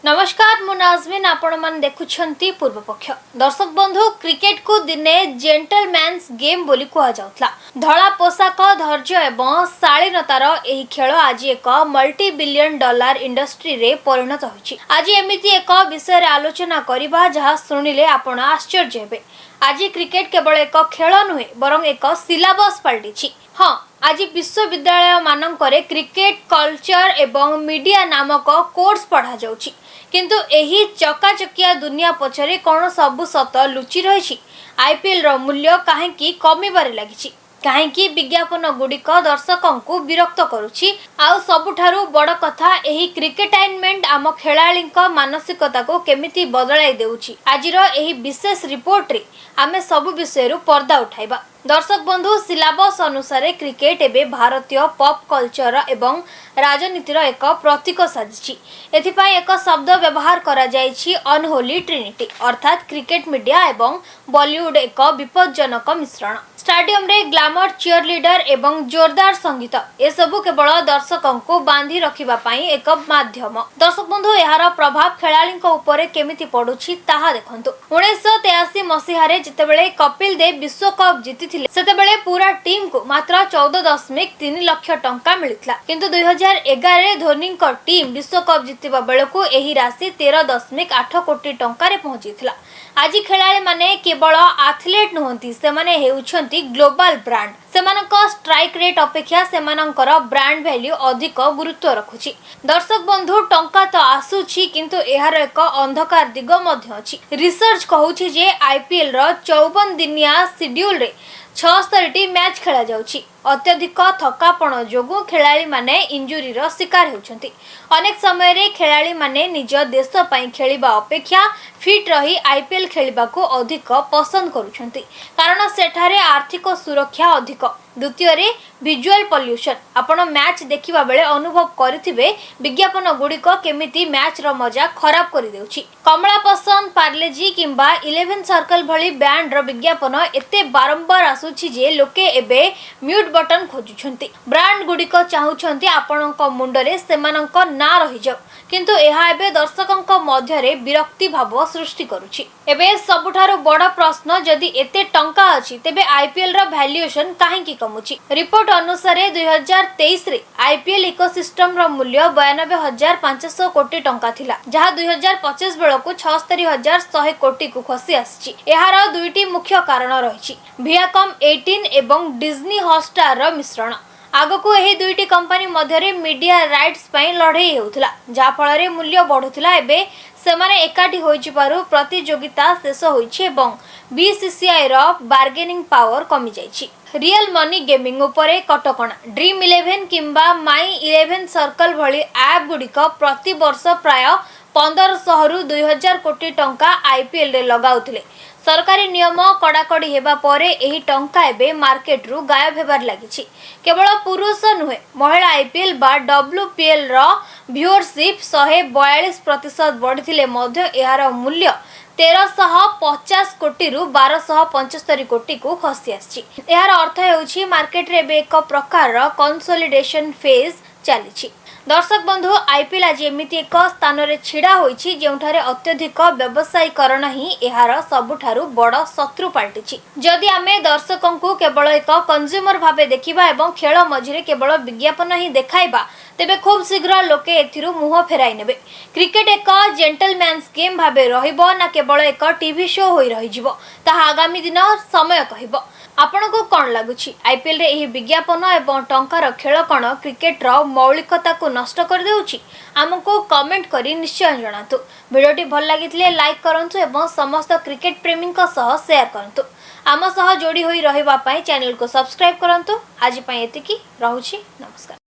नमस्कार मु नाजमीन आपण मन देखुछंती पूर्व पक्ष दर्शक बंधु क्रिकेट को दिने जेंटलमैन्स गेम बोली कहा जाउतला। धला पोशाक धैर्य एवं शालीनतार एही खेल आज एक मल्टी बिलियन डॉलर इंडस्ट्री रे परिणत होइछि। आज एमिति एक विषय रे आलोचना करिबा जहा सुनिले आपण आश्चर्य हेबे। आज क्रिकेट केवल एक खेल नुहे बरं एक सिलेबस पलटिछि। हाँ, आज विश्वविद्यालय मानकरे क्रिकेट कल्चर एवं मीडिया नामक कोर्स पढ़ा जाउछि। किंतु एही चकाचकिया दुनिया पछरे कोन सबु सत लुचि रहिछि। आईपीएल रो मूल्य काहेकि कमिबारे लागिछि, काहेकि विज्ञापन गुड़िक दर्शकों को विरक्त करुछि। आउ सबुठारु बड़ कथा एही क्रिकेटाइनमेंट आम खेलाड़ीक मानसिकता को केमिति बदलाई देउछि। आजिर एही विशेष रिपोर्ट रे आमे सबु विषय रु पर्दा उठाइबा। दर्शक बंधु, सिलेबस अनुसार क्रिकेट एबे भारतीय पॉप कल्चर एवं राजनीतिर एक प्रतीक साजिछि। एथिपाई एक शब्द व्यवहार करा जाइछि अनहोली ट्रिनिटी, अर्थात क्रिकेट मीडिया एवं बॉलीवुड एक विपज्जनक मिश्रण। स्टेडियम रे ग्लैमर, चीयरलीडर एवं जोरदार संगीत ए सबु केवल दर्शकों को बांधी रखिबा पई एक माध्यम। दर्शक बंधु, एहार प्रभाव खेलाड़ीक उपरे केमिति पडुछि ताहा देखंतु। 1983 मसीहा रे जेतेबेले कपिल देव विश्व कप जीतिथिले सेतेबेले पूरा टीम को मात्र 14.3 लाख टंका मिलितला। किंतु 2011 रे धोनी को टीम विश्व कप जीतिबा बेलकु एही राशि 13.8 कोटी टंका रे पहुंचीथिला। आज खेलाड़ी माने केवल एथलीट नहंती, से माने हेउछंती ग्लोबल ब्रांड। सेमानक स्ट्राइक रेट अपेक्षा सेमानकर ब्रांड वैल्यू अधिक गुरुत्व रखुछि। दर्शक बंधु, टंका तो आसुछि किंतु एहार एक अंधकार दिग मध्य अछि। रिसर्च कहूछि जे आईपीएल रो 54 दिनिया शेड्यूल रे 76 मैच खेला जाउछि। अत्यधिक थकापण जोगु खेलाड़ी माने इंजुरी रो शिकार होउछंती। अनेक समय रे खेलाड़ी माने निज देश पई खेलिबा अपेक्षा फिट रही आईपीएल खेलिबा को अधिक पसंद करूछंती, कारण सेठारे आर्थिक सुरक्षा अधिक। द्वितीय रे विजुअल पॉल्यूशन। आपण मैच देखिबा बेले अनुभव करिथिबे विज्ञापन गुड़िक केमिति मैच रो मजा खराब करि देउछि। कमला पसंद, पार्लेजी किंबा 11 सर्कल भली ब्रांड रो विज्ञापन एते बारंबार आसुछि जे लोके एबे म्यूट बटन खोजुछंती। ब्रांड गुड़िक चाहुछंती आपणक मुंडरे सेमानक ना रहि जाउ, किंतु एहा एबे दर्शकक मध्य रे विरक्ति भाव सृष्टि करूछि। एबे सबुठारु बड़ प्रश्न, जदि एते टंका अछि तेबे आईपीएल रो वैल्यूएशन काहेकि कमुछि। रिपोर्ट अनुसार 2023 रे आईपीएल इकोसिस्टम रो मूल्य 92,500 कोटी टंका थिला, जहा 2025 बेलकु 76,100 कोटी को खसी आछि। एहार दुईटी मुख्य कारण रहिछि, वियाकॉम 18 एवं डिज्नी हॉटस्टार रो मिश्रण। आगको एही दुईटी कंपनी मध्यरे मीडिया राइट्स पई लड़ाई हेउथला, जा फल रे मूल्य बढ़ुथला। एबे सेमाने एकाठी होइछि पारु प्रतियोगिता शेष होइछि एवं बीसीसीआई रो बार्गेनिंग पावर कमी जाइछि। रियल मनी गेमिंग उपरे कटकणा। ड्रीम 11 किंबा माई 11 सर्कल भली ऐप गुड़िक प्रति वर्ष प्राय 1500 रु 2000 कोटी टंका आईपीएल रे लगाउथिले। सरकारी नियम कड़ाकड़ी हेबा परे एही टंका एबे मार्केट रु गायब हेबार लागिछि। केवल पुरुष नुहे, महिला आईपीएल बा डब्ल्यूपीएल रो व्यूअरशिप 142% बढ़िथिले मध्य एहार मूल्य 1350 कोटी रु 1275 कोटी को खसी आछि। एहार अर्थ हेउछि मार्केट रे एबे एक प्रकार रो कंसोलिडेशन फेज चलिछि। दर्शक बंधु, आईपीएल आज एमिति एक स्थान रे छिड़ा होइछि जेउठारे अत्यधिक व्यवसायीकरण ही एहार सबुठारु बड़ शत्रु पाल्टिछि। जदि आमे दर्शकों को केवल एक कंज्यूमर भाबे देखिबा एवं खेल मझिरे केवल विज्ञापन ही देखाइबा तेबे खूब शीघ्र लोके एथिरु मुह फेराई नेबे। क्रिकेट एक जेंटलमैन्स गेम भाबे रहिबो ना केवल एक टीवी शो होई रहिजिवो ताहा आगामी दिन समय कहिबो। आपनको कोन लागुछि? आईपीएल रे एही विज्ञापन एवं टंकार खेल कोन क्रिकेट रो मौलिकता को नष्ट कर देउछि? हमको कमेंट करी निश्चय जणातु। वीडियोटी भल लागितले लाइक करंतु एवं समस्त क्रिकेट प्रेमीक सह शेयर करंतु। आम सह जोड़ी होई रहिबा पई चैनल को सब्सक्राइब करंतु। आज पई एतिकी, रहुछि, नमस्कार।